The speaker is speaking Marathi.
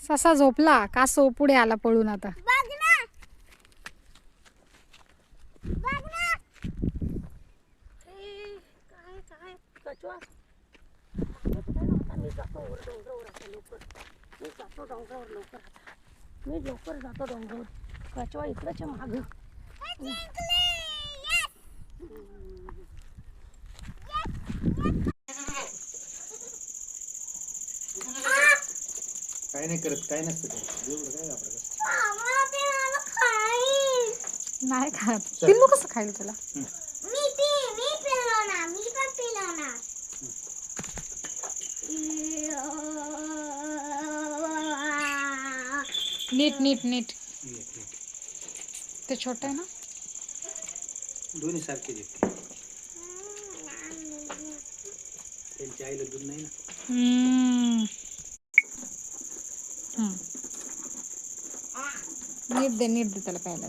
ससा झोपला, कासव पुढे आला पळून आता. मी लवकर जातो डोंगरावर. कचवा इकडच्या माग. काय नाही करत, काय नसतं ते. एवढं काय वापरत. नाही खात. पिल्लू कसं खाईल तुला? नीट नीट नीट. ते छोटं आहे ना. दोन्ही सारखे दिसते. त्यांच्या आईला दूध नाही ना. नीट दे त्याला प्यायला.